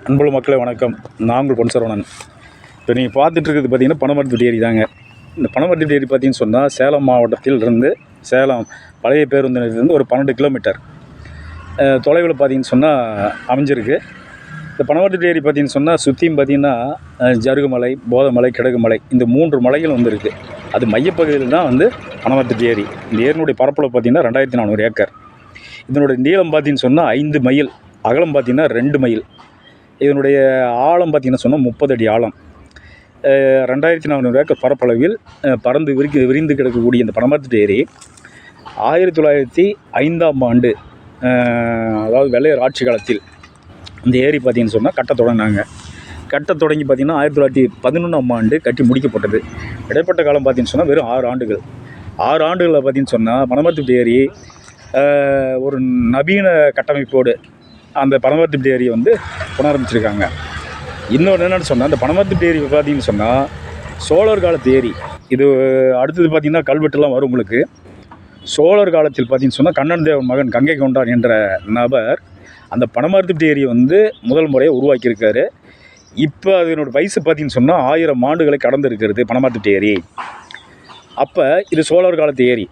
அன்புள்ள மக்களே வணக்கம். நான் உங்கள் பொன் சரவணன். இப்போ நீங்கள் பார்த்துட்டு இருக்கிறது பார்த்திங்கன்னா பனமரத்து ஏரி தாங்க. இந்த பனமரத்து ஏரி பார்த்திங்கன்னு சொன்னால் சேலம் மாவட்டத்தில் இருந்து சேலம் பழைய பேருந்து நிலையத்திலிருந்து ஒரு 12 கிலோமீட்டர் தொலைவில் பார்த்திங்கன்னு சொன்னால் அமைஞ்சிருக்கு. இந்த பனமரத்து ஏரி பார்த்திங்கன்னு சொன்னால் சுற்றியும் பார்த்திங்கன்னா ஜருகுமலை, போதமலை, கிடகுமலை இந்த 3 மலைகள் வந்து இருக்குது. அது மையப்பகுதியில் தான் வந்து பனமரத்து ஏரி. இந்த ஏரியினுடைய பரப்பளவு பார்த்திங்கன்னா 2400 ஏக்கர். இதனுடைய நீளம் பார்த்திங்கன்னு சொன்னால் 5 மைல், அகலம் பார்த்திங்கன்னா 2 மைல். இதனுடைய ஆழம் பார்த்திங்கன்னா சொன்னால் 30 அடி ஆழம். 2400 ஏக்கர் பரப்பளவில் பறந்து விரிந்து கிடக்கக்கூடிய இந்த பனமரத்து ஏரி 1905ஆம் ஆண்டு, அதாவது வெள்ளையர் ஆட்சி காலத்தில் இந்த ஏரி பார்த்திங்கன்னு சொன்னால் கட்ட தொடங்கி பார்த்திங்கன்னா 1911ஆம் ஆண்டு கட்டி முடிக்கப்பட்டது. இடைப்பட்ட காலம் பார்த்திங்கன்னு சொன்னால் வெறும் 6 ஆண்டுகள். 6 ஆண்டுகளில் பார்த்திங்கன்னு சொன்னால் பனமரத்து ஏரி ஒரு நவீன கட்டமைப்போடு அந்த பனமரத்து ஏரியை வந்து புனரமைச்சிருக்காங்க. இன்னொன்று என்னென்னு சொன்னால் அந்த பனமரத்து ஏரி பார்த்திங்கன்னு சொன்னால் சோழர் காலத்து ஏரி. இது அடுத்தது பார்த்திங்கன்னா கல்வெட்டுலாம் வரும் உங்களுக்கு. சோழர் காலத்தில் பார்த்திங்கன்னு சொன்னால் கண்ணன் தேவன் மகன் கங்கை கொண்டான் என்ற நபர் அந்த பனமரத்து ஏரியை வந்து முதல் முறையை உருவாக்கியிருக்காரு. இப்போ அதனோட வயசு பார்த்திங்கன்னு சொன்னால் 1000 ஆண்டுகளை கடந்திருக்கிறது பனமரத்து ஏரி. அப்போ இது சோழர் காலத்து ஏரி.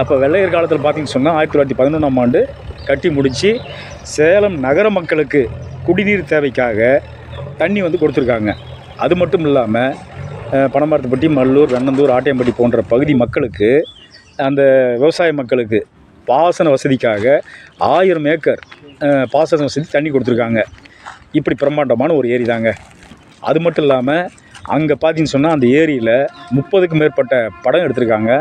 அப்போ வெள்ளையர் காலத்தில் பார்த்திங்கன்னு சொன்னால் 1911ஆம் ஆண்டு கட்டி முடித்து சேலம் நகர மக்களுக்கு குடிநீர் தேவைக்காக தண்ணி வந்து கொடுத்துருக்காங்க. அது மட்டும் இல்லாமல் பனமரத்துப்பட்டி, மல்லூர், வெண்ணந்தூர், ஆட்டியம்பட்டி போன்ற பகுதி மக்களுக்கு, அந்த விவசாய மக்களுக்கு பாசன வசதிக்காக 1000 ஏக்கர் பாசன வசதி தண்ணி கொடுத்துருக்காங்க. இப்படி பிரம்மாண்டமான ஒரு ஏரி தாங்க. அது மட்டும் இல்லாமல் அங்கே பார்த்திங்கன்னு சொன்னால் அந்த ஏரியில் 30க்கும் மேற்பட்ட படம் எடுத்திருக்காங்க.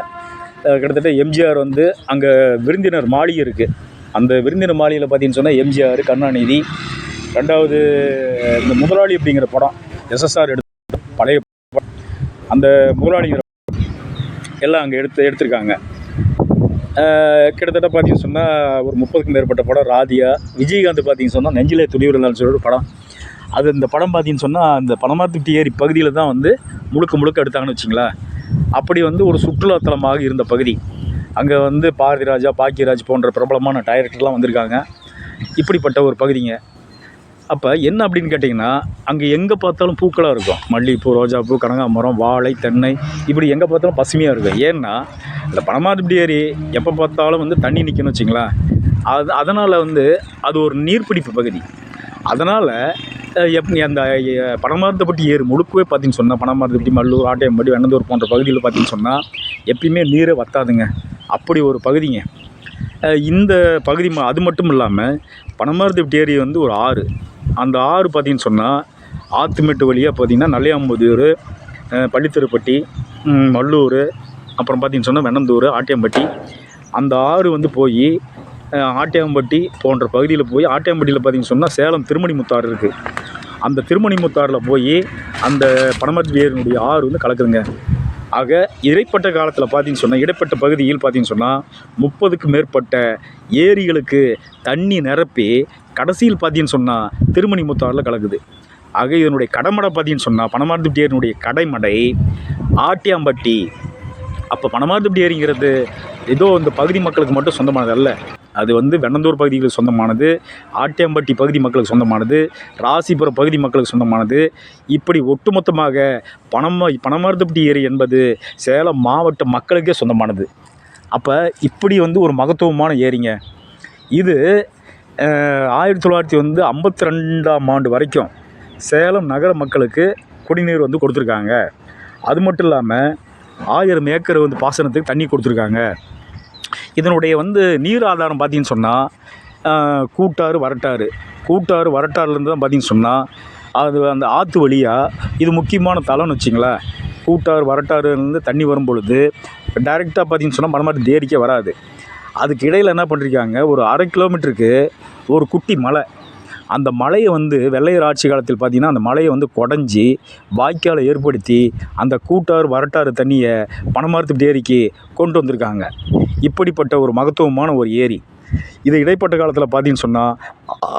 கிட்டத்தட்ட எம்ஜிஆர் வந்து அங்கே விருந்தினர் மாளிகை இருக்குது. அந்த விருந்தினர் மாளிகையில் பார்த்திங்கன்னு சொன்னால் எம்ஜிஆர், கருணாநிதி, 2வது இந்த முதலாளி அப்படிங்கிற படம் எஸ்எஸ்ஆர் எடுத்த பழைய படம், அந்த முதலாளிங்கிற எல்லாம் அங்கே எடுத்திருக்காங்க. கிட்டத்தட்ட பார்த்திங்கன்னு சொன்னால் ஒரு 30க்கும் மேற்பட்ட படம். ராதியா, விஜயகாந்த் பார்த்திங்கன்னு சொன்னால் நெஞ்சிலே துணிவிரலான்னு சொல்லி ஒரு படம். அது இந்த படம் பார்த்திங்கன்னு சொன்னால் அந்த பனமரத்து ஏரி பகுதியில் தான் வந்து முழுக்க எடுத்தாங்கன்னு வச்சிங்களேன். அப்படி வந்து ஒரு சுற்றுலாத்தலமாக இருந்த பகுதி. அங்கே வந்து பாரதி ராஜா, பாக்கியராஜ் போன்ற பிரபலமான டைரக்டர்லாம் வந்திருக்காங்க. இப்படிப்பட்ட ஒரு பகுதிங்க. அப்போ என்ன அப்படின்னு கேட்டிங்கன்னா அங்கே எங்கே பார்த்தாலும் பூக்களாக இருக்கும். மல்லிகைப்பூ, ரோஜாப்பூ, கனகாமரம், வாழை, தென்னை, இப்படி எங்கே பார்த்தாலும் பசுமையாக இருக்கும். ஏன்னா இந்த பனமரத்து ஏரி எப்போ பார்த்தாலும் வந்து தண்ணி நிற்கணும்னு வச்சிங்களேன். அதனால் வந்து அது ஒரு நீர்பிடிப்பு பகுதி. அதனால் அந்த பனமரத்துப்பட்டி ஏரி முழுக்கவே பார்த்திங்கன்னு சொன்னால் பனமரத்துப்பட்டி, மல்லூர், ஆட்டியம்பட்டி, வெண்ணந்தூர் போன்ற பகுதியில் பார்த்திங்கன்னு சொன்னால் எப்பயுமே நீரே வற்றாதுங்க. அப்படி ஒரு பகுதிங்க இந்த பகுதி. அது மட்டும் இல்லாமல் பனமரத்துப்பட்டி ஏரி வந்து ஒரு ஆறு. அந்த ஆறு பார்த்திங்கன்னு சொன்னால் ஆத்துமேட்டு வழியாக பார்த்திங்கன்னா நல்லையாம்புதூர், பள்ளித்தெருப்பட்டி, மல்லூர், அப்புறம் பார்த்திங்கன்னு சொன்னால் வெண்ணந்தூர், ஆட்டியம்பட்டி, அந்த ஆறு வந்து போய் ஆட்டியம்பட்டி போன்ற பகுதியில் போய் ஆட்டியம்பட்டியில் பார்த்திங்கன்னு சொன்னால் சேலம் திருமணிமுத்தாறு இருக்குது. அந்த திருமணிமுத்தாறில் போய் அந்த பனமரத்து ஏரியினுடைய ஆறு வந்து கலக்குதுங்க. ஆக இடைப்பட்ட காலத்தில் பார்த்திங்கன்னு சொன்னால் இடைப்பட்ட பகுதியில் பார்த்திங்கன்னு சொன்னால் 30க்கும் மேற்பட்ட ஏரிகளுக்கு தண்ணி நிரப்பி கடைசியில் பார்த்திங்கன்னு சொன்னால் திருமணிமுத்தாறில் கலக்குது. ஆக இதனுடைய கடைமடை பார்த்திங்கன்னு சொன்னால் பனமரத்து ஏரியினுடைய கடைமடை ஆட்டியம்பட்டி. அப்போ பனமரத்து ஏரிங்கிறது ஏதோ இந்த பகுதி மக்களுக்கு மட்டும் சொந்தமானது அல்ல. அது வந்து வெண்ணந்தூர் பகுதிகளுக்கு சொந்தமானது, ஆட்டியம்பட்டி பகுதி மக்களுக்கு சொந்தமானது, ராசிபுரம் பகுதி மக்களுக்கு சொந்தமானது. இப்படி ஒட்டுமொத்தமாக பனமரத்துப்பட்டி ஏரி என்பது சேலம் மாவட்ட மக்களுக்கே சொந்தமானது. அப்போ இப்படி வந்து ஒரு மகத்துவமான ஏரிங்க. இது 1952ஆம் ஆண்டு வரைக்கும் சேலம் நகர மக்களுக்கு குடிநீர் வந்து கொடுத்துருக்காங்க. அது மட்டும் இல்லாமல் 1000 ஏக்கர் வந்து பாசனத்துக்கு தண்ணி கொடுத்துருக்காங்க. இதனுடைய வந்து நீர் ஆதாரம் பார்த்திங்கன்னு சொன்னால் கூட்டாறு வரட்டாறுலேருந்து தான் பார்த்திங்கன்னு சொன்னால் அது அந்த ஆற்று வழியாக இது முக்கியமான தலம்னு வச்சிங்களேன். கூட்டாறு வரட்டாறுலேருந்து தண்ணி வரும் பொழுது டைரெக்டாக பார்த்திங்கன்னு சொன்னால் பனமரத்து ஏரிக்கே வராது. அதுக்கு இடையில் என்ன பண்ணியிருக்காங்க, ஒரு 1/2 கிலோமீட்டருக்கு ஒரு குட்டி மலை. அந்த மலையை வந்து வெள்ளையர் ஆட்சி காலத்தில் பார்த்திங்கன்னா அந்த மலையை வந்து குடஞ்சி வாய்க்காலை ஏற்படுத்தி அந்த கூட்டாறு வரட்டாறு தண்ணியை பனமரத்து ஏரிக்கு கொண்டு வந்திருக்காங்க. இப்படிப்பட்ட ஒரு மகத்துவமான ஒரு ஏரி. இது இடைப்பட்ட காலத்தில் பார்த்திங்கன்னு சொன்னால்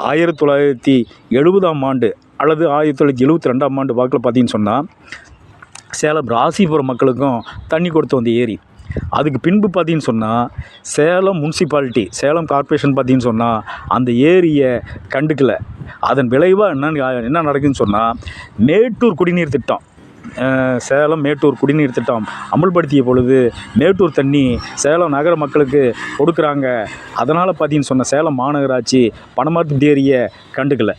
1970ஆம் ஆண்டு அல்லது 1972ஆம் ஆண்டு வாக்கில் பார்த்திங்கன்னு சொன்னால் சேலம் ராசிபுரம் மக்களுக்கும் தண்ணி கொடுத்து வந்த ஏரி. அதுக்கு பின்பு பார்த்திங்கன்னு சொன்னால் சேலம் முனிசிபாலிட்டி, சேலம் கார்ப்பரேஷன் பார்த்திங்கன்னு சொன்னால் அந்த ஏரியை கண்டுக்கலை. அதன் விளைவாக என்ன நடக்குதுன்னு சொன்னால், மேட்டூர் குடிநீர் திட்டம், சேலம் மேட்டூர் குடிநீர் திட்டம் அமுல்படுத்திய பொழுது மேட்டூர் தண்ணி சேலம் நகர மக்களுக்கு கொடுக்குறாங்க. அதனால் பார்த்தீங்கன்னு சொன்னால் சேலம் மாநகராட்சி பனமரத்துப்பட்டி ஏரியை கண்டுக்கலை.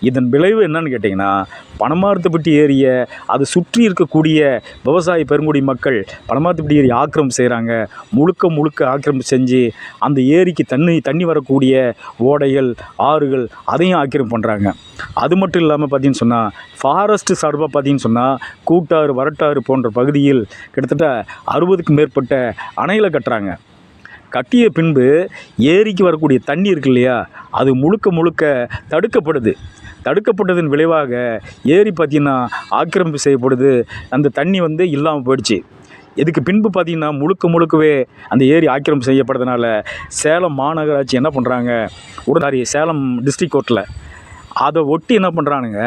இதன் விளைவு என்னன்னு கேட்டிங்கன்னா, பனமரத்துப்பட்டி ஏரியை அது சுற்றி இருக்கக்கூடிய விவசாய பெருங்குடி மக்கள் பனமரத்துப்பட்டி ஏரி ஆக்கிரமிப்பு செய்கிறாங்க. முழுக்க ஆக்கிரமிப்பு செஞ்சு அந்த ஏரிக்கு தண்ணி வரக்கூடிய ஓடைகள், ஆறுகள் அதையும் ஆக்கிரமிப்பு பண்ணுறாங்க. அது மட்டும் இல்லாமல் பார்த்தீங்கன்னு சொன்னால், ஃபாரஸ்ட்டு சார்பாக பார்த்தீங்கன்னு சொன்னால் கூட்டாறு, வரட்டாறு போன்ற பகுதியில் கிட்டத்தட்ட 60க்கும் மேற்பட்ட அணைகளை கட்டுறாங்க. கட்டிய பின்பு ஏரிக்கு வரக்கூடிய தண்ணி இருக்கு இல்லையா, அது முழுக்க தடுக்கப்பட்டதன் விளைவாக ஏரி பார்த்திங்கன்னா ஆக்கிரமிப்பு செய்யப்படுது. அந்த தண்ணி இல்லாமல் போயிடுச்சு. இதுக்கு பின்பு பார்த்திங்கன்னா முழுக்கவே அந்த ஏரி ஆக்கிரமிப்பு செய்யப்படுறதுனால சேலம் மாநகராட்சி என்ன பண்ணுறாங்க, உடனே சேலம் டிஸ்ட்ரிக்ட் கோர்ட்டில் அதை ஒட்டி என்ன பண்ணுறானுங்க,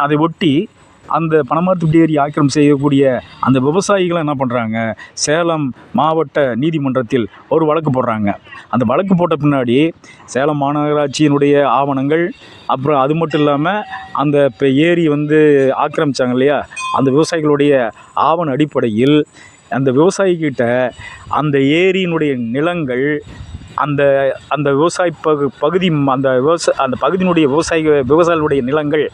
அதை ஒட்டி அந்த பனமரத்துப்பட்டி ஏரி ஆக்கிரமிப்பு செய்யக்கூடிய அந்த விவசாயிகளை என்ன பண்ணுறாங்க, சேலம் மாவட்ட நீதிமன்றத்தில் ஒரு வழக்கு போடுறாங்க. அந்த வழக்கு போட்ட பின்னாடி சேலம் மாநகராட்சியினுடைய ஆவணங்கள், அப்புறம் அது மட்டும் இல்லாமல் அந்த இப்போ ஏரி ஆக்கிரமித்தாங்க இல்லையா, அந்த விவசாயிகளுடைய ஆவண அடிப்படையில் அந்த விவசாயிக்கிட்ட அந்த ஏரியினுடைய நிலங்கள், அந்த அந்த விவசாய பகுதி அந்த பகுதியினுடைய விவசாயிகளுடைய நிலங்கள்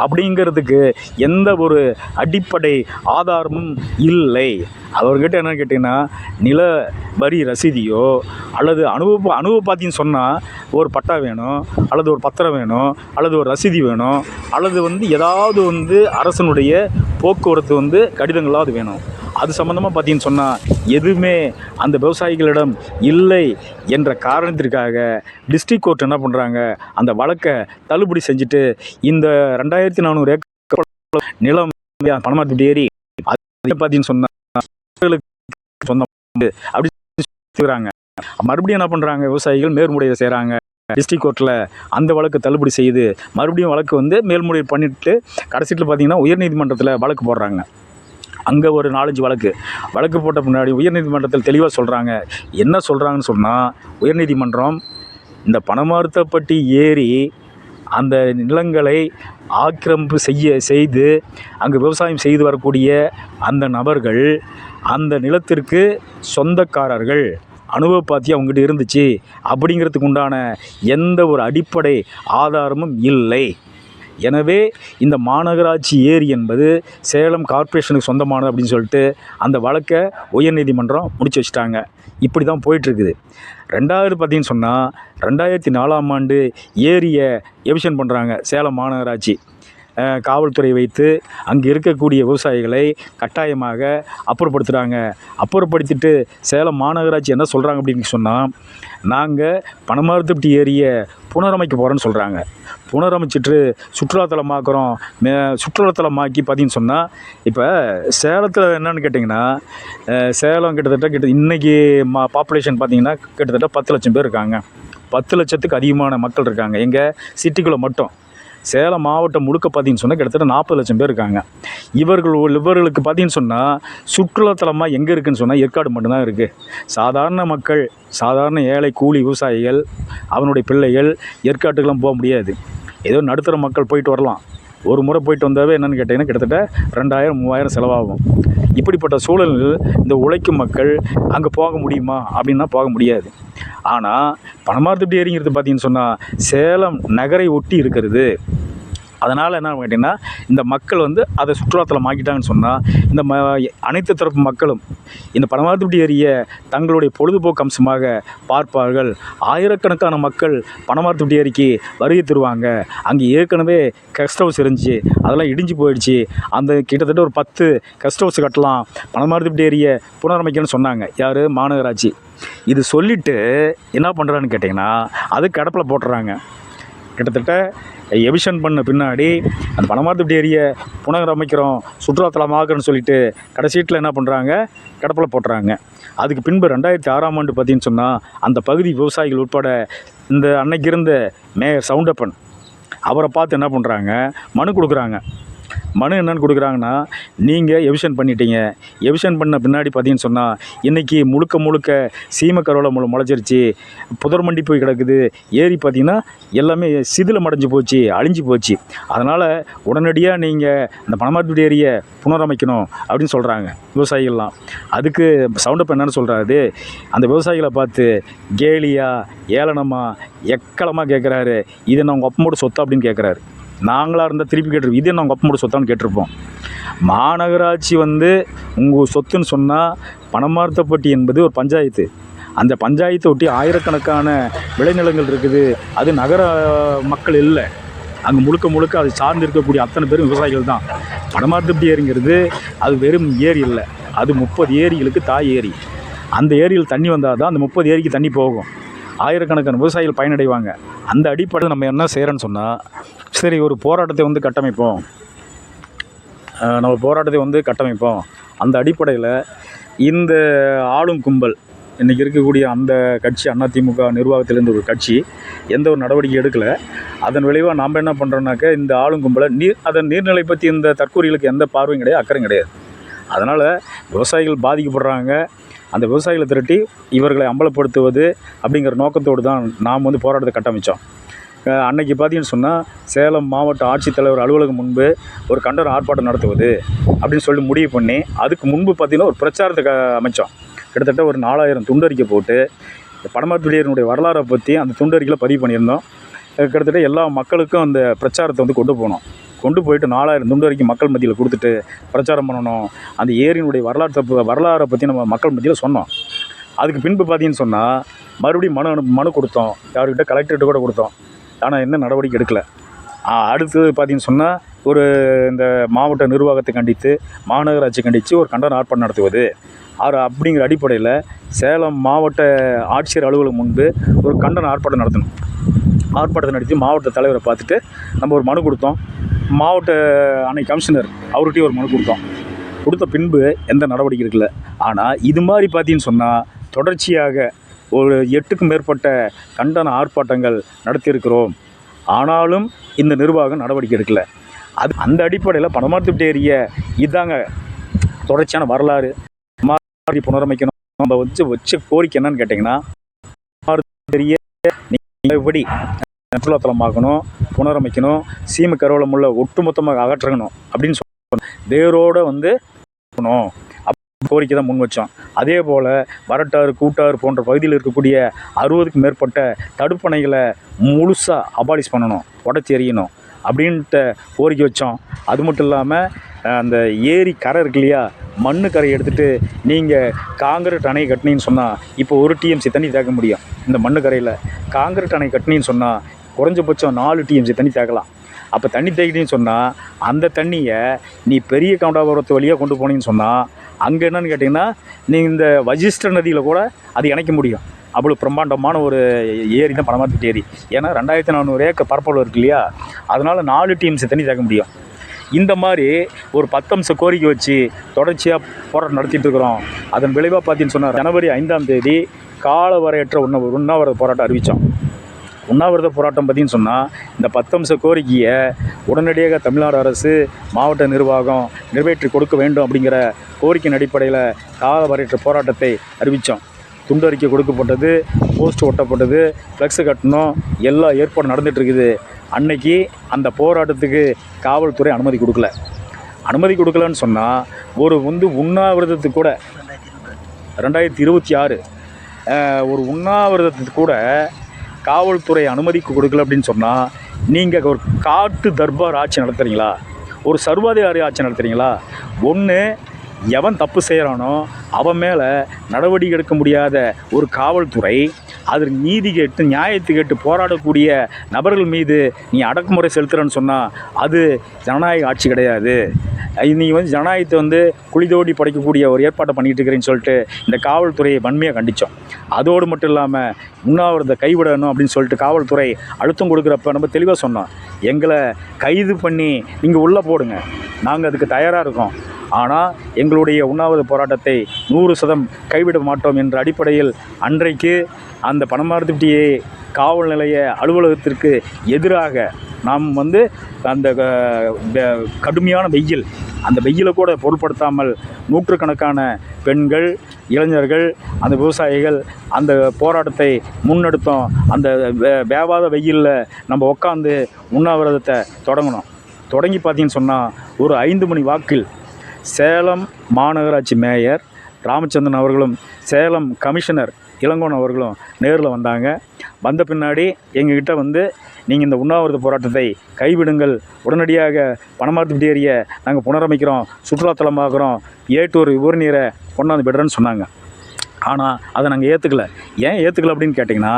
அப்படிங்கிறதுக்கு எந்த ஒரு அடிப்படை ஆதாரமும் இல்லை. அவர்கிட்ட என்னன்னு கேட்டிங்கன்னா, நில வரி ரசீதியோ அல்லது அனுபவ பார்த்தீங்கன்னு சொன்னால் ஒரு பட்டா வேணும், அல்லது ஒரு பத்திரம் வேணும், அல்லது ஒரு ரசீதி வேணும், அல்லது ஏதாவது அரசனுடைய போக்குவரத்து கடிதங்களாவது வேணும். அது சம்மந்தமாக பார்த்தீங்கன்னு சொன்னால் எதுவுமே அந்த விவசாயிகளிடம் இல்லை என்ற காரணத்திற்காக டிஸ்ட்ரிக்ட் கோர்ட் என்ன பண்ணுறாங்க, அந்த வழக்கை தள்ளுபடி செஞ்சுட்டு இந்த 2400 ஏக்கர் நிலம் பனமரத்துப்பட்டி ஏரி அது பார்த்தீங்கன்னு சொன்னால் சொந்தம் அப்படி செய்கிறாங்க. மறுபடியும் என்ன பண்ணுறாங்க, விவசாயிகள் மேல்முறையை செய்கிறாங்க. டிஸ்ட்ரிக்ட் கோர்ட்டில் அந்த வழக்கு தள்ளுபடி செய்யுது. மறுபடியும் வழக்கு மேல்முறையீடு பண்ணிவிட்டு கடைசியில் பார்த்தீங்கன்னா உயர்நீதிமன்றத்தில் வழக்கு போடுறாங்க. அங்கே ஒரு 4-5 வழக்கு போட்ட பின்னாடி உயர்நீதிமன்றத்தில் தெளிவாக சொல்கிறாங்க. என்ன சொல்கிறாங்கன்னு சொன்னால், உயர்நீதிமன்றம் இந்த பனமரத்துப்பட்டி ஏரி அந்த நிலங்களை ஆக்கிரமிப்பு செய்து அங்கே விவசாயம் செய்து வரக்கூடிய அந்த நபர்கள் அந்த நிலத்திற்கு சொந்தக்காரர்கள், அனுபவ பாத்தி அவங்ககிட்ட இருந்துச்சு அப்படிங்கிறதுக்கு உண்டான எந்த ஒரு அடிப்படை ஆதாரமும் இல்லை. எனவே இந்த மாநகராட்சி ஏரி என்பது சேலம் கார்ப்பரேஷனுக்கு சொந்தமானது அப்படின்னு சொல்லிட்டு அந்த வழக்கை உயர்நீதிமன்றம் முடிச்சு வச்சுட்டாங்க. இப்படி தான் போயிட்டுருக்குது. 2வது பார்த்தீங்கன்னு சொன்னால் 2004ஆம் ஆண்டு ஏரியை எவிஷன் பண்ணுறாங்க சேலம் மாநகராட்சி. காவல்துறை வைத்து அங்கே இருக்கக்கூடிய விவசாயிகளை கட்டாயமாக அப்புறப்படுத்துகிறாங்க. அப்புறப்படுத்திட்டு சேலம் மாநகராட்சி என்ன சொல்கிறாங்க அப்படின்னு சொன்னால், நாங்கள் பனமரத்துப்பட்டி ஏரியை புனரமைக்க போகிறோன்னு சொல்கிறாங்க. புனரமைச்சிட்டு சுற்றுலாத்தலமாக்குறோம். சுற்றுலாத்தலமாக்கி பார்த்தீங்கன்னு சொன்னால், இப்போ சேலத்தில் என்னென்னு கேட்டிங்கன்னா, சேலம் கிட்டத்தட்ட இன்றைக்கி பாப்புலேஷன் பார்த்திங்கன்னா கிட்டத்தட்ட 10 லட்சம் பேர் இருக்காங்க. 10 லட்சத்துக்கு அதிகமான மக்கள் இருக்காங்க எங்கள் சிட்டிக்குள்ளே மட்டும். சேலம் மாவட்டம் முழுக்க பார்த்தீங்கன்னு சொன்னால் கிட்டத்தட்ட 40 லட்சம் பேர் இருக்காங்க. இவர்களுக்கு பார்த்தீங்கன்னு சொன்னால் சுற்றுலாத்தலமாக எங்கே இருக்குதுன்னு சொன்னால் ஏற்காடு மட்டும்தான் இருக்குது. சாதாரண மக்கள், சாதாரண ஏழை கூலி விவசாயிகள், அவனுடைய பிள்ளைகள் ஏற்காட்டுக்கெல்லாம் போக முடியாது. ஏதோ நடுத்தர மக்கள் போயிட்டு வரலாம். ஒரு முறை போயிட்டு வந்தாவே என்னென்னு கேட்டிங்கன்னா கிட்டத்தட்ட 2000-3000 செலவாகும். இப்படிப்பட்ட சூழலில் இந்த உழைக்கும் மக்கள் அங்கே போக முடியுமா அப்படின்னா போக முடியாது. ஆனால் பனமரத்துப்பட்டி ஏரிங்கிறது பார்த்தீங்கன்னு சொன்னால் சேலம் நகரை ஒட்டி இருக்கிறது. அதனால் என்ன கேட்டிங்கன்னா, இந்த மக்கள் அதை சுற்றுலாத்தலம் ஆக்கிட்டாங்கன்னு சொன்னால் இந்த அனைத்து தரப்பு மக்களும் இந்த பனமரத்துப்பட்டி ஏரியை தங்களுடைய பொழுதுபோக்கு அம்சமாக பார்ப்பார்கள். ஆயிரக்கணக்கான மக்கள் பனமரத்துப்பட்டி ஏரிக்கு வருகை தருவாங்க. அங்கே ஏற்கனவே கெஸ்ட் ஹவுஸ் இருந்துச்சு, அதெல்லாம் இடிஞ்சு போயிடுச்சு. அந்த கிட்டத்தட்ட ஒரு 10 கெஸ்ட் ஹவுஸ் கட்டலாம், பனமரத்துப்பட்டி ஏரியை புனரமைக்கணும்னு சொன்னாங்க. யார்? மாநகராட்சி. இது சொல்லிவிட்டு என்ன பண்ணுறான்னு கேட்டிங்கன்னா, அது கடப்பில் போட்டுறாங்க. கிட்டத்தட்ட எவிஷன் பண்ண பின்னாடி அந்த பனமரத்துப்பட்டி ஏரியை புனரமைக்கிறோம், சுற்றுலாத்தலமாக்குறோன்னு சொல்லிட்டு கடைசீட்டில் என்ன பண்ணுறாங்க, கடப்பில் போட்டுறாங்க. அதுக்கு பின்பு 2006ஆம் ஆண்டு பார்த்தீங்கன்னு சொன்னால் அந்த பகுதி விவசாயிகள் உட்பட இந்த அன்னைக்கு இருந்த மேயர் சவுண்டப்பன் அவரை பார்த்து என்ன பண்ணுறாங்க, மனு கொடுக்குறாங்க. மனு என்னென்னு கொடுக்குறாங்கன்னா, நீங்கள் எவிஷன் பண்ணிட்டீங்க. எவிஷன் பண்ண பின்னாடி பார்த்தீங்கன்னு சொன்னால் இன்றைக்கி முழுக்க முழுக்க சீமக்கருவேல முளைச்சிருச்சு, புதர் மண்டி போய் கிடக்குது, ஏரி பார்த்திங்கன்னா எல்லாமே சிதிலம் அடைஞ்சு போச்சு, அழிஞ்சு போச்சு. அதனால் உடனடியாக நீங்கள் இந்த பனமரத்துப்பட்டி ஏரியை புனரமைக்கணும் அப்படின்னு சொல்கிறாங்க விவசாயிகள்லாம். அதுக்கு சவுண்டப் என்னன்னு சொல்கிறாரு, அந்த விவசாயிகளை பார்த்து கேலியா ஏளனமா எக்களமாக கேட்குறாரு. இது நான் உங்கள் அப்பமோட சொத்தா அப்படின்னு கேட்குறாரு. நாங்களாக இருந்தால் திருப்பி கேட்டிருப்போம், இது நான் உங்கள் அப்பமோட சொத்தான்னு கேட்டிருப்போம். மாநகராட்சி உங்கள் சொத்துன்னு சொன்னால் பனமரத்துப்பட்டி என்பது ஒரு பஞ்சாயத்து. அந்த பஞ்சாயத்தை ஒட்டி ஆயிரக்கணக்கான விளைநிலங்கள் இருக்குது. அது நகர மக்கள் இல்லை, அங்கே முழுக்க முழுக்க அது சார்ந்து இருக்கக்கூடிய அத்தனை பேரும் விவசாயிகள் தான். பனமரத்துப்பட்டி ஏரிங்கிறது அது வெறும் ஏரி இல்லை, அது 30 ஏரிகளுக்கு தாய் ஏரி. அந்த ஏரியில் தண்ணி வந்தால் தான் அந்த 30 ஏரிக்கு தண்ணி போகும். ஆயிரக்கணக்கான விவசாயிகள் பயனடைவாங்க. அந்த அடிப்படையில் நம்ம என்ன செய்கிறோன்னு சொன்னால், சரி ஒரு போராட்டத்தை கட்டமைப்போம், கட்டமைப்போம். அந்த அடிப்படையில் இந்த ஆளும் கும்பல் இன்றைக்கி இருக்கக்கூடிய அந்த கட்சி அதிமுக நிர்வாகத்திலேருந்து ஒரு கட்சி எந்த ஒரு நடவடிக்கை எடுக்கலை. அதன் விளைவாக நாம் என்ன பண்ணுறோன்னாக்க, இந்த ஆளும் கும்பலை அதன் நீர்நிலை பற்றி இந்த தற்கூரிகளுக்கு எந்த பார்வையும் கிடையாது, அக்கறையும் கிடையாது. அதனால் விவசாயிகள் பாதிக்கப்படுறாங்க. அந்த விவசாயிகளை திரட்டி இவர்களை அம்பலப்படுத்துவது அப்படிங்கிற நோக்கத்தோடு தான் நாம் போராட்டத்தை கட்டமைச்சோம். அன்றைக்கி பார்த்தீங்கன்னு சொன்னால் சேலம் மாவட்ட ஆட்சித்தலைவர் அலுவலகம் முன்பு ஒரு கண்டன ஆர்ப்பாட்டம் நடத்துவது அப்படின்னு சொல்லி முடிவு பண்ணி, அதுக்கு முன்பு பார்த்திங்கன்னா ஒரு பிரச்சாரத்தை அமைச்சோம். கிட்டத்தட்ட ஒரு 4000 துண்டறிக்கை போட்டு பனமரத்துப்பட்டி ஏரியினுடைய வரலாறை பற்றி அந்த துண்டறிக்கையில் பதிவு பண்ணியிருந்தோம். கிட்டத்தட்ட எல்லா மக்களுக்கும் அந்த பிரச்சாரத்தை கொண்டு போனோம். கொண்டு போயிட்டு 4000 துண்டறிக்கை மக்கள் மத்தியில் கொடுத்துட்டு பிரச்சாரம் பண்ணணும். அந்த ஏரியினுடைய வரலாறை பற்றி நம்ம மக்கள் மத்தியில் சொன்னோம். அதுக்கு பின்பு பார்த்தீங்கன்னு சொன்னால் மறுபடியும் மனு கொடுத்தோம். யார்கிட்ட கலெக்டர்கிட்ட கூட கொடுத்தோம். ஆனால் என்ன நடவடிக்கை எடுக்கலை. அடுத்தது பார்த்தீங்கன்னு சொன்னால் ஒரு இந்த மாவட்ட நிர்வாகத்தை கண்டித்து மாநகராட்சி கண்டித்து ஒரு கண்டன ஆர்ப்பாட்டம் நடத்துவது அப்படிங்கிற அடிப்படையில் சேலம் மாவட்ட ஆட்சியர் அலுவலகம் முன்பு ஒரு கண்டன ஆர்ப்பாட்டம் நடத்தணும். ஆர்ப்பாட்டத்தை நடத்தி மாவட்ட தலைவரை பார்த்துட்டு நம்ம ஒரு மனு கொடுத்தோம். மாவட்ட அன்னை கமிஷனர் அவர்கிட்டையும் ஒரு மனு கொடுத்த பின்பு எந்த நடவடிக்கை இருக்குல்ல. ஆனால் இது மாதிரி பார்த்தீங்கன்னு சொன்னால் தொடர்ச்சியாக ஒரு 8க்கும் மேற்பட்ட கண்டன ஆர்ப்பாட்டங்கள் நடத்தியிருக்கிறோம். ஆனாலும் இந்த நிர்வாகம் நடவடிக்கை எடுக்கலை. அந்த அடிப்படையில் பனமரத்துப்பட்டி ஏரியை இதாங்க தொடர்ச்சியான வரலாறு. புனரமைக்கணும். நம்ம வச்ச கோரிக்கை என்னன்னு கேட்டிங்கன்னா, எப்படி சுற்றுலாத்தலமாக்கணும், புனரமைக்கணும், சீமக்கருவேலம் உள்ள ஒட்டுமொத்தமாக அகற்றணும் அப்படின்னு சொல்லணும். வேரோடு கோரிக்கை தான் முன் வச்சோம். அதே போல் வரட்டாறு கூட்டாறு போன்ற பகுதியில் இருக்கக்கூடிய 60க்கும் மேற்பட்ட தடுப்பணைகளை முழுசாக அபாலிஷ் பண்ணணும், உடச்சி எறியணும் அப்படின்ட்டு கோரிக்கை வச்சோம். அது மட்டும் இல்லாமல் அந்த ஏரி கரை இருக்கு இல்லையா, மண்ணு கரையை எடுத்துகிட்டு நீங்கள் காங்கிரீட் அணை கட்டினீன்னு சொன்னால் இப்போ 1 TMC தண்ணி தேக்க முடியும். இந்த மண்ணு கரையில் காங்கிரீட் அணை கட்டினீன்னு சொன்னால் குறைஞ்சபட்சம் 4 TMC தண்ணி தேக்கலாம். அப்போ தண்ணி தேக்கிட்டின்னு சொன்னால் அந்த தண்ணியை நீ பெரிய கவுண்டாபுரத்து வழியாக கொண்டு போனீங்கன்னு சொன்னால் அங்கே என்னென்னு கேட்டிங்கன்னா, நீங்கள் இந்த வசிஷ்டர் நதியில் கூட அது இணைக்க முடியும். அவ்வளோ பிரம்மாண்டமான ஒரு ஏரி தான் பனமரத்துப்பட்டி ஏரி. ஏன்னா 2400 ஏக்கர் பரப்பளவு இருக்கு இல்லையா, அதனால் 4 TMC தண்ணி தேக்க முடியும். இந்த மாதிரி ஒரு 10 அம்ச கோரிக்கை வச்சு தொடர்ச்சியாக போராட்டம் நடத்திட்டு இருக்கிறோம். அதன் விளைவாக பார்த்தீங்கன்னு சொன்னால் ஜனவரி 5ஆம் தேதி காலவரையற்ற உண்ணாவிரத போராட்டம் அறிவித்தோம். உண்ணாவிரத போராட்டம் பார்த்திங்கன்னு சொன்னால் இந்த 10 அம்ச கோரிக்கையை உடனடியாக தமிழ்நாடு அரசு மாவட்ட நிர்வாகம் நிறைவேற்றி கொடுக்க வேண்டும் அப்படிங்கிற கோரிக்கையின் அடிப்படையில் காலவரையற்ற போராட்டத்தை அறிவித்தோம். துண்டறிக்கை கொடுக்கப்பட்டது, போஸ்ட் ஒட்டப்பட்டது, ஃப்ளெக்ஸு கட்டணும், எல்லா ஏற்பாடும் நடந்துகிட்ருக்குது. அன்னைக்கு அந்த போராட்டத்துக்கு காவல்துறை அனுமதி கொடுக்கலன்னு சொன்னால் ஒரு உண்ணாவிரதத்துக்கு கூட 2026 ஒரு உண்ணாவிரதத்துக்கு கூட காவல்துறை அனுமதிக்கு கொடுக்கல அப்படின்னு சொன்னால் நீங்கள் ஒரு காட்டு தர்பார் ஆட்சி நடத்துகிறீங்களா, ஒரு சர்வாதிகாரி ஆட்சி நடத்துகிறீங்களா? ஒன்று எவன் தப்பு செய்கிறானோ அவன் மேலே நடவடிக்கை எடுக்க முடியாத ஒரு காவல்துறை, அதற்கு நீதி கேட்டு நியாயத்தை கேட்டு போராடக்கூடிய நபர்கள் மீது நீ அடக்குமுறை செலுத்துகிறன்னு சொன்னால் அது ஜனநாயக ஆட்சி கிடையாது. நீ ஜனநாயகத்தை குளிதோடி படைக்கக்கூடிய ஒரு ஏற்பாட்டை பண்ணிகிட்டு இருக்கிறேன்னு சொல்லிட்டு இந்த காவல்துறையை வன்மையாக கண்டித்தோம். அதோடு மட்டும் இல்லாமல் உண்ணாவிரதத்தை கைவிடணும் அப்படின்னு சொல்லிட்டு காவல்துறை அழுத்தம் கொடுக்குறப்ப நம்ம தெளிவாக சொன்னோம், எங்களை கைது பண்ணி நீங்கள் உள்ளே போடுங்க, நாங்கள் அதுக்கு தயாராக இருக்கோம். ஆனால் எங்களுடைய உண்ணாவிரத போராட்டத்தை 100% கைவிட மாட்டோம் என்ற அடிப்படையில் அன்றைக்கு அந்த பனமரத்துப்பட்டி காவல் நிலைய அலுவலகத்திற்கு எதிராக நாம் வந்து அந்த கடுமையான வெயில், அந்த வெயிலை கூட பொருட்படுத்தாமல் நூற்றுக்கணக்கான பெண்கள், இளைஞர்கள், அந்த விவசாயிகள் அந்த போராட்டத்தை முன்னெடுத்தோம். அந்த வேவாத வெயிலில் நம்ம உட்காந்து உண்ணாவிரதத்தை தொடங்கி பார்த்தீங்கன்னு சொன்னால் ஒரு 5 மணி வாக்கில் சேலம் மாநகராட்சி மேயர் ராமச்சந்திரன் அவர்களும் சேலம் கமிஷனர் இளங்கோன் அவர்களும் நேரில் வந்தாங்க. வந்த பின்னாடி எங்ககிட்ட வந்து நீங்கள் இந்த உண்ணாவிரத போராட்டத்தை கைவிடுங்கள், உடனடியாக பனமரத்துப்பட்டி ஏரியை நாங்கள் புனரமைக்கிறோம், சுற்றுலாத்தலமாக்குறோம், ஏட்டூர் உபரி நீரை கொண்டாந்து விடுறேன்னு சொன்னாங்க. ஆனால் அதை நாங்கள் ஏற்றுக்கல. ஏன் ஏற்றுக்கல அப்படின்னு கேட்டிங்கன்னா,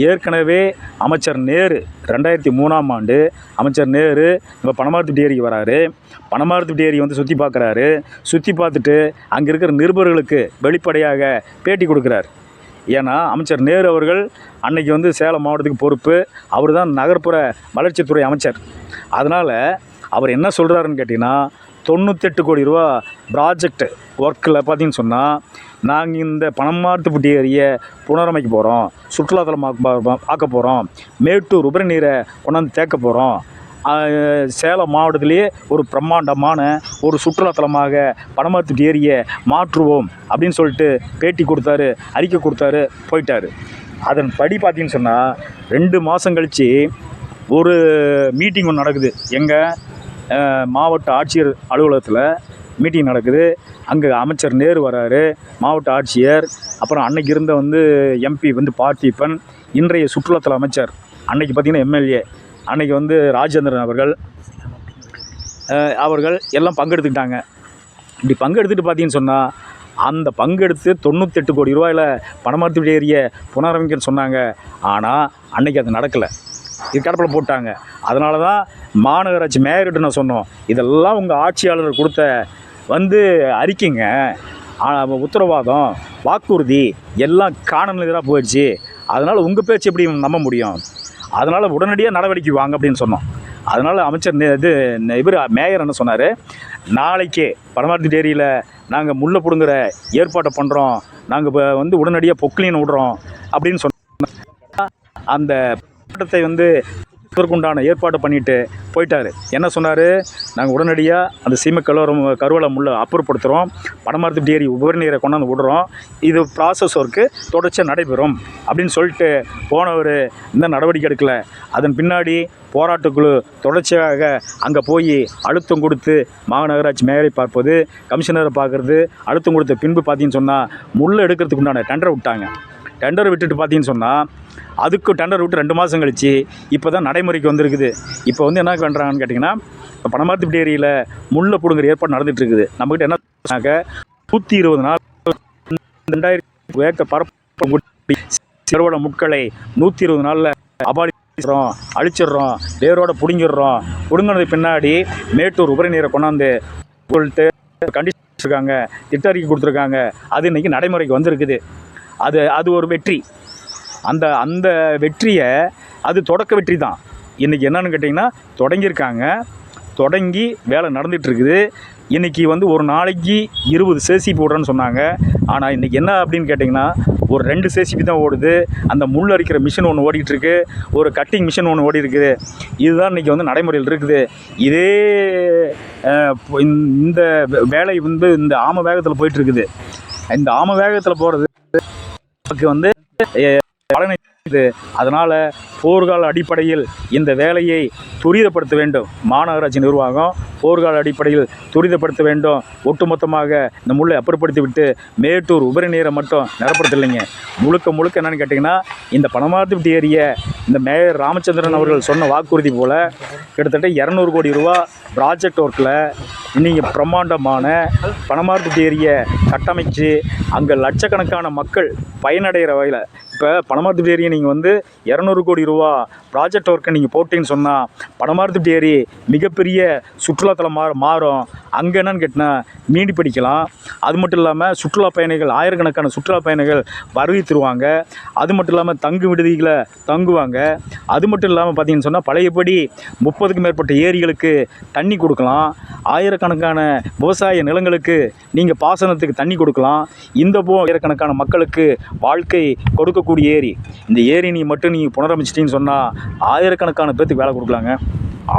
ஏற்கனவே அமைச்சர் நேரு 2003ஆம் ஆண்டு அமைச்சர் நேரு இப்போ பனமரத்துப்பட்டி ஏரிக்கு வராரு. பனமரத்துப்பட்டி ஏரி வந்து சுற்றி பார்க்குறாரு. சுற்றி பார்த்துட்டு அங்கே இருக்கிற நிருபர்களுக்கு வெளிப்படையாக பேட்டி கொடுக்குறாரு. ஏன்னா அமைச்சர் நேரு அவர்கள் அன்னைக்கு வந்து சேலம் மாவட்டத்துக்கு பொறுப்பு, அவர் தான் நகர்ப்புற வளர்ச்சித்துறை அமைச்சர். அதனால் அவர் என்ன சொல்கிறாருன்னு கேட்டிங்கன்னா, 98 கோடி ரூபா ப்ராஜெக்ட் ஒர்க்கில் பார்த்தீங்கன்னு சொன்னால், நாங்கள் இந்த பனமரத்துப்பட்டி ஏரியை புனரமைக்க போகிறோம், சுற்றுலாத்தலம் ஆக்க போகிறோம், மேட்டூர் உபரி நீரை கொண்டாந்து தேக்க போகிறோம், சேலம் மாவட்டத்திலேயே ஒரு பிரம்மாண்டமான ஒரு சுற்றுலாத்தலமாக பனமரத்துப்பட்டி ஏரியை மாற்றுவோம் அப்படின்னு சொல்லிட்டு பேட்டி கொடுத்தாரு, அறிக்கை கொடுத்தாரு, போயிட்டார். அதன் படி பார்த்தீங்கன்னு சொன்னால் 2 மாதம் கழித்து ஒரு மீட்டிங் ஒன்று நடக்குது. எங்கள் மாவட்ட ஆட்சியர் அலுவலகத்தில் மீட்டிங் நடக்குது. அங்கே அமைச்சர் நேரு வராரு, மாவட்ட ஆட்சியர், அப்புறம் அன்னைக்கு இருந்த வந்து எம்பி வந்து பார்த்திபன், இன்றைய சுற்றுலாத்தல அமைச்சர், அன்னைக்கு பார்த்திங்கன்னா எம்எல்ஏ அன்னைக்கு வந்து ராஜேந்திரன் அவர்கள் எல்லாம் பங்கெடுத்துக்கிட்டாங்க. இப்படி பங்கெடுத்துட்டு பார்த்தீங்கன்னு சொன்னால், அந்த பங்கெடுத்து 98 கோடி ரூபாயில் பனமரத்துப்பட்டி ஏரியை புனரமைக்கன்னு சொன்னாங்க. ஆனால் அன்னைக்கு அது நடக்கலை, இது கடப்பில் போட்டாங்க. அதனால தான் மாநகராட்சி மேயர்கிட்ட நான் சொன்னோம், இதெல்லாம் உங்கள் ஆட்சியாளர் கொடுத்த வந்து அறிக்கைங்க, உத்தரவாதம், வாக்குறுதி எல்லாம் காணல் எதிராக போயிடுச்சு. அதனால் உங்கள் பேச்சு எப்படி நம்ப முடியும்? அதனால் உடனடியாக நடவடிக்கை வாங்க அப்படின்னு சொன்னோம். அதனால் அமைச்சர் இவர் மேயர் என்ன சொன்னார், நாளைக்கே பனமரத்துப்பட்டி ஏரியில் நாங்கள் முள்ளை பிடுங்குற ஏற்பாட்டை பண்ணுறோம், நாங்கள் இப்போ வந்து உடனடியாக பொக்லின் விடுறோம் அப்படின்னு சொன்ன அந்த போராட்டத்தை வந்து இதற்குண்டான ஏற்பாடு பண்ணிட்டு போயிட்டார். என்ன சொன்னார், நாங்கள் உடனடியாக அந்த சீமை கருவளை முள்ளை அப்புறப்படுத்துகிறோம், பனமரத்துப்பட்டி ஏரி உபரி நீரை கொண்டாந்து விடுறோம், இது ப்ராசஸ் ஒர்க்கு தொடர்ச்சியாக நடைபெறும் அப்படின்னு சொல்லிட்டு போனவர் இந்த நடவடிக்கை எடுக்கலை. அதன் பின்னாடி போராட்டக்குழு தொடர்ச்சியாக அங்கே போய் அழுத்தம் கொடுத்து மாநகராட்சி மேயரை பார்ப்பது, கமிஷனரை பார்க்குறது, அழுத்தம் கொடுத்த பின்பு பார்த்தீங்கன்னு சொன்னால் முள்ளை எடுக்கிறதுக்கு உண்டான டெண்டரை விட்டாங்க. டெண்டர் விட்டுட்டு பார்த்தீங்கன்னு சொன்னால், அதுக்கு டெண்டர் விட்டு 2 மாதம் கழித்து இப்போ தான் நடைமுறைக்கு வந்திருக்குது. இப்போ வந்து என்ன பண்ணுறாங்கன்னு கேட்டிங்கன்னா, இப்போ பனமரத்துப்பட்டி ஏரியில் முள்ளை பிடுங்குற ஏற்பாடு நடந்துகிட்ருக்குது. நம்மக்கிட்ட என்ன சொன்னாக்க 120 நாள் 2000 ஏக்கர் பரப்போட முட்களை 120 நாளில் அபாலிடுறோம், அழிச்சிடுறோம், வேரோட பிடுங்கிடுறோம். பிடுங்கினது பின்னாடி மேட்டூர் உபரி நீரை கொண்டாந்து சொல்லிட்டு கண்டிஷன் இருக்காங்க, திட்ட அறிக்கை கொடுத்துருக்காங்க. அது இன்றைக்கி நடைமுறைக்கு வந்திருக்குது. அது ஒரு வெற்றி. அந்த வெற்றியை, அது தொடக்க வெற்றி தான். இன்றைக்கி என்னென்னு கேட்டிங்கன்னா, தொடங்கி வேலை நடந்துகிட்ருக்குது. இன்றைக்கி வந்து ஒரு நாளைக்கு 20 சேசிபி போடுறேன்னு சொன்னாங்க. ஆனால் இன்றைக்கி என்ன அப்படின்னு கேட்டிங்கன்னா, ஒரு 2 சேசிபி தான் ஓடுது. அந்த முள் அரிக்கிற மிஷின் ஒன்று ஓடிட்டுருக்கு, ஒரு கட்டிங் மிஷின் ஒன்று ஓடி இருக்குது. இதுதான் இன்றைக்கி வந்து நடைமுறையில் இருக்குது. இதே இந்த வேலை வந்து இந்த ஆம வேகத்தில் போயிட்டுருக்குது. இந்த ஆம வேகத்தில் போகிறது வந்து பலனை. அதனால் போர்க்கால அடிப்படையில் இந்த வேலையை துரிதப்படுத்த வேண்டும். மாநகராட்சி நிர்வாகம் போர்க்கால அடிப்படையில் துரிதப்படுத்த வேண்டும். ஒட்டுமொத்தமாக இந்த முள்ளை அப்புறப்படுத்தி விட்டு மேட்டூர் உபரி நீரை மட்டும் நிரப்புறதில்லைங்க. முழுக்க என்னென்னு கேட்டிங்கன்னா, இந்த பனமரத்துப்பட்டி ஏரியை இந்த மேயர் ராமச்சந்திரன் அவர்கள் சொன்ன வாக்குறுதி போல் கிட்டத்தட்ட 200 கோடி ரூபா ப்ராஜெக்ட் ஒர்க்கில் நீங்கள் பிரம்மாண்டமான பனமரத்துப்பட்டி ஏரியை கட்டமைச்சு அங்கே லட்சக்கணக்கான மக்கள் பயனடைகிற வகையில், இப்போ பனமரத்துப்பட்டி ஏரியை நீங்கள் வந்து 200 கோடி ரூபா ப்ராஜெக்ட் ஒர்க்கை நீங்கள் போட்டிங்கன்னு சொன்னால் பனமரத்துப்பட்டி ஏரி மிகப்பெரிய சுற்றுலாத்தலம் மாறும். அங்கே என்னென்னு கேட்டால் மீன் பிடிக்கலாம். அது மட்டும் இல்லாமல் சுற்றுலா பயணிகள், ஆயிரக்கணக்கான சுற்றுலா பயணிகள் வருகை தருவாங்க. அது மட்டும் இல்லாமல் தங்கு விடுதிகளை தங்குவாங்க. அது மட்டும் இல்லாமல் பார்த்தீங்கன்னு சொன்னால் பழையபடி 30க்கும் மேற்பட்ட ஏரிகளுக்கு தண்ணி கொடுக்கலாம். ஆயிரக்கணக்கான விவசாய நிலங்களுக்கு நீங்கள் பாசனத்துக்கு தண்ணி கொடுக்கலாம். ஆயிரக்கணக்கான மக்களுக்கு வாழ்க்கை கொடுக்கக்கூடிய இருக்கக்கூடிய ஏரி, இந்த ஏரி மட்டும் நீங்கள் புனரமைச்சிட்டின்னு சொன்னால் ஆயிரக்கணக்கான பேர்த்துக்கு வேலை கொடுக்கலாங்க.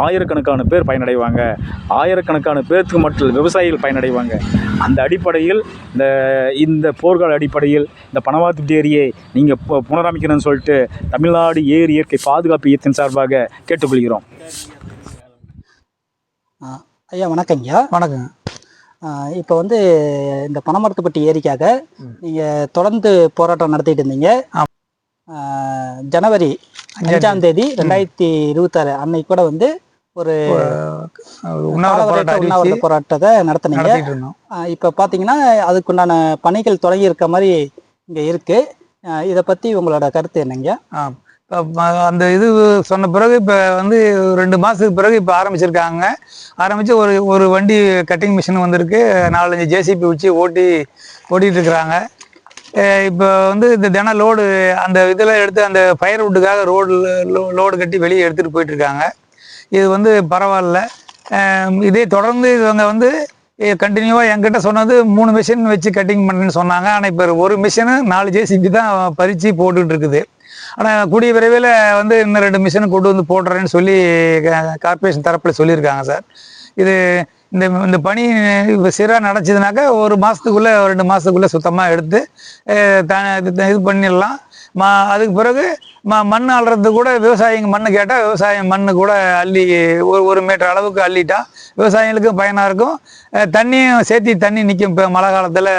ஆயிரக்கணக்கான பேர் பயனடைவாங்க. ஆயிரக்கணக்கான பேர்த்துக்கு மட்டும் விவசாயிகள் பயனடைவாங்க. அந்த அடிப்படையில் இந்த போர்க்கால அடிப்படையில் இந்த பனமரத்துப்பட்டி ஏரியை நீங்கள் புனரமைக்கணும்னு சொல்லிட்டு தமிழ்நாடு ஏரி இயற்கை பாதுகாப்பு இயக்கத்தின் சார்பாக கேட்டுக்கொள்கிறோம். ஐயா வணக்கங்கய்யா. வணக்கங்க. இப்போ வந்து இந்த பனமரத்துப்பட்டி ஏரிக்காக நீங்கள் தொடர்ந்து போராட்டம் நடத்திட்டு இருந்தீங்க. ஜனவரி 5ஆம் தேதி 2026 அன்னைக்கு கூட வந்து ஒரு உண்ணாவிரத போராட்டத்தை நடத்தினீங்க. இப்போ பார்த்தீங்கன்னா அதுக்குண்டான பணிகள் தொடங்கி இருக்க மாதிரி இங்கே இருக்கு. இதை பற்றி உங்களோட கருத்து என்னங்க? அந்த இது சொன்ன பிறகு இப்போ வந்து 2 மாதத்துக்கு பிறகு இப்போ ஆரம்பித்து ஒரு வண்டி கட்டிங் மிஷின் வந்திருக்கு. 4-5 ஜேசிபி வச்சு ஓட்டிகிட்டு இருக்கிறாங்க. இப்போ வந்து இந்த தினம் லோடு அந்த இதில் எடுத்து அந்த ஃபயர்வுட்டுக்காக லோடு கட்டி வெளியே எடுத்துகிட்டு போயிட்டுருக்காங்க. இது வந்து பரவாயில்ல. இதே தொடர்ந்து இவங்க வந்து கண்டினியூவாக என்கிட்ட சொன்னது 3 மிஷின் வச்சு கட்டிங் பண்ணுன்னு சொன்னாங்க. ஆனால் இப்போ ஒரு மிஷினு 4 ஜேசிபி தான் பறித்து போட்டுக்கிட்டு இருக்குது. ஆனால் கூடிய விரைவில் வந்து இன்னும் 2 மிஷினை கொண்டு வந்து போடுறேன்னு சொல்லி கார்பரேஷன் தரப்பில் சொல்லியிருக்காங்க சார். இந்த பணி சீராக நடச்சதுனாக்கா 1 மாதத்துக்குள்ளே 2 மாதத்துக்குள்ளே சுத்தமாக எடுத்து இது பண்ணிடலாம். அதுக்கு பிறகு மண் அள்ளுறது கூட விவசாயிங்க மண் கேட்டால் விவசாயம் மண் கூட அள்ளி ஒரு மீட்டர் அளவுக்கு அள்ளிட்டா விவசாயிகளுக்கும் பயனாக இருக்கும். தண்ணியும் சேர்த்தி தண்ணி நிற்கும். இப்போ மழை காலத்தில்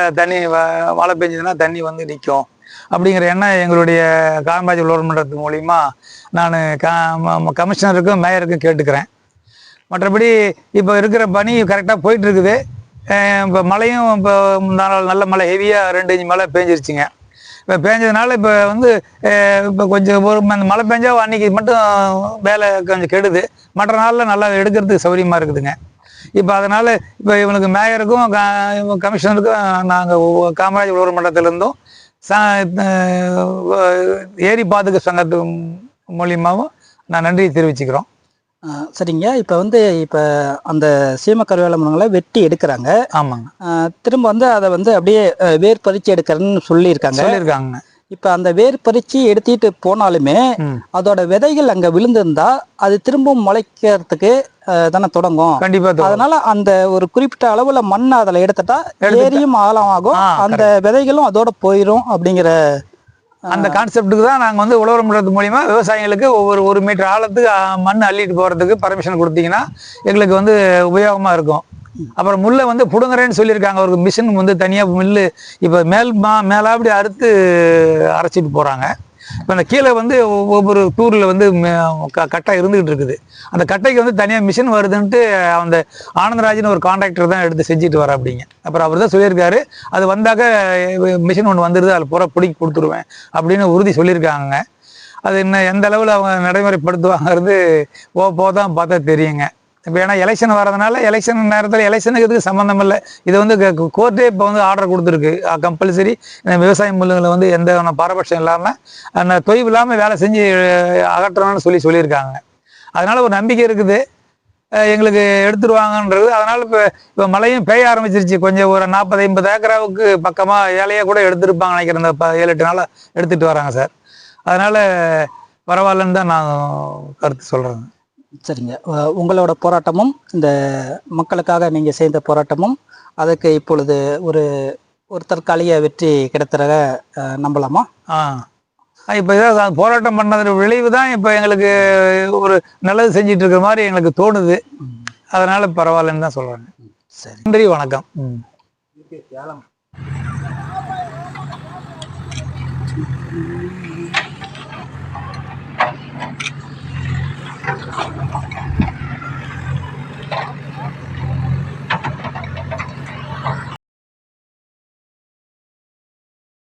மழை பெஞ்சதுன்னா தண்ணி வந்து நிற்கும் அப்படிங்கிற எண்ணம் எங்களுடைய காமராஜ் உழவர் மன்றத்து மூலிமா நான் கமிஷனருக்கும் மேயருக்கும் கேட்டுக்கிறேன். மற்றபடி இப்போ இருக்கிற பணி கரெக்டாக போயிட்டுருக்குது. இப்போ மழையும் இப்போ நல்ல மழை ஹெவியாக 2 இன்ச் மழை பேஞ்சிருச்சுங்க. இப்போ பேஞ்சதுனால இப்போ வந்து இப்போ கொஞ்சம் அந்த மழை பெஞ்சா அன்றைக்கி மட்டும் வேலை கொஞ்சம் கெடுது. மற்ற நாளில் நல்லா எடுக்கிறதுக்கு சௌகரியமாக இருக்குதுங்க. இப்போ அதனால் இப்போ இவனுக்கு மேயருக்கும் கமிஷனருக்கும் நாங்கள் காமராஜ் உழவர் மன்றத்திலேருந்தும் ஏரி பாதுகாப்பு சங்கத்து மூலியமாகவும் நான் நன்றி தெரிவிச்சுக்கிறோம். சரிங்க. இப்போ வந்து அந்த சீம கருவேல மரங்களை வெட்டி எடுக்கிறாங்க. ஆமாங்க. திரும்ப வந்து அதை வந்து அப்படியே வேர் பறிச்சு எடுக்கிறேன்னு சொல்லியிருக்காங்க. இப்போ அந்த வேர் பறிச்சு எடுத்துட்டு போனாலுமே அதோட விதைகள் அங்கே விழுந்திருந்தா அது திரும்பவும் முளைக்கிறதுக்கு தானே தொடங்கும். கண்டிப்பா. அதனால அந்த ஒரு குறிப்பிட்ட அளவுல மண் அதில் எடுத்துட்டா ஏரியும் ஆழமாகும், அந்த விதைகளும் அதோட போயிடும் அப்படிங்கிற அந்த கான்செப்டுக்கு தான் நாங்கள் வந்து உழவர் மன்றத்து மூலிமா விவசாயிகளுக்கு ஒரு மீட்டர் ஆழத்துக்கு மண் அள்ளிட்டு போகிறதுக்கு பர்மிஷன் கொடுத்தீங்கன்னா எங்களுக்கு வந்து உபயோகமாக இருக்கும். அப்புறம் முல்லை வந்து புடுங்குறேன்னு சொல்லியிருக்காங்க. ஒரு மிஷின் வந்து தனியாக மில்லு இப்போ மேலாப்படி அறுத்து அரைச்சிட்டு போகிறாங்க. இப்போ அந்த கீழே வந்து ஒவ்வொரு தூரில் வந்து கட்டை இருந்துகிட்டு இருக்குது. அந்த கட்டைக்கு வந்து தனியாக மிஷின் வருதுன்ட்டு அந்த ஆனந்தராஜன் ஒரு கான்ட்ராக்டர் தான் எடுத்து செஞ்சுட்டு வர அப்படிங்க. அப்புறம் அவர் தான் சொல்லியிருக்காரு அது வந்தாக்க மிஷின் ஒன்று வந்துடுது அதில் பூரா பிடிக்கி கொடுத்துருவேன் அப்படின்னு உறுதி சொல்லியிருக்காங்க. அது இன்னும் எந்த அளவில் அவங்க நடைமுறைப்படுத்துவாங்கிறது போதான் பார்த்தா தெரியுங்க. இப்போ ஏன்னா எலெக்ஷன் வரதுனால எலெக்ஷன் நேரத்தில் எலெக்ஷனுக்கு இதுக்கு சம்மந்தம் இல்லை. இது வந்து கோர்ட்டே இப்போ வந்து ஆர்டர் கொடுத்துருக்கு. கம்பல்சரி விவசாய முல்லுங்களை வந்து எந்த பாரபட்சம் இல்லாமல் அந்த தொய்வு இல்லாமல் வேலை செஞ்சு அகற்றணும்னு சொல்லியிருக்காங்க. அதனால் ஒரு நம்பிக்கை இருக்குது எங்களுக்கு எடுத்துருவாங்கன்றது. அதனால் இப்போ மழையும் பெய்ய ஆரம்பிச்சிருச்சு. கொஞ்சம் ஒரு 40-50 ஏக்கராவுக்கு பக்கமாக ஏழையாக கூட எடுத்துருப்பாங்க நினைக்கிறேன். இந்த 7-8 நாளாக எடுத்துகிட்டு வராங்க சார். அதனால் பரவாயில்லன்னு தான் நான் கருத்து சொல்கிறேங்க. சரிங்க. உங்களோட போராட்டமும் இந்த மக்களுக்காக நீங்கள் செய்த போராட்டமும் அதுக்கு இப்பொழுது ஒரு தற்காலிக வெற்றி கிடைத்ததாக நம்பலாமா? இப்போ இதான் போராட்டம் பண்ணது விளைவு தான் இப்போ எங்களுக்கு ஒரு நல்லது செஞ்சிட்டு இருக்கிற மாதிரி எங்களுக்கு தோணுது. அதனால பரவாயில்லன்னு தான் சொல்கிறேங்க. சரி, நன்றி, வணக்கம்.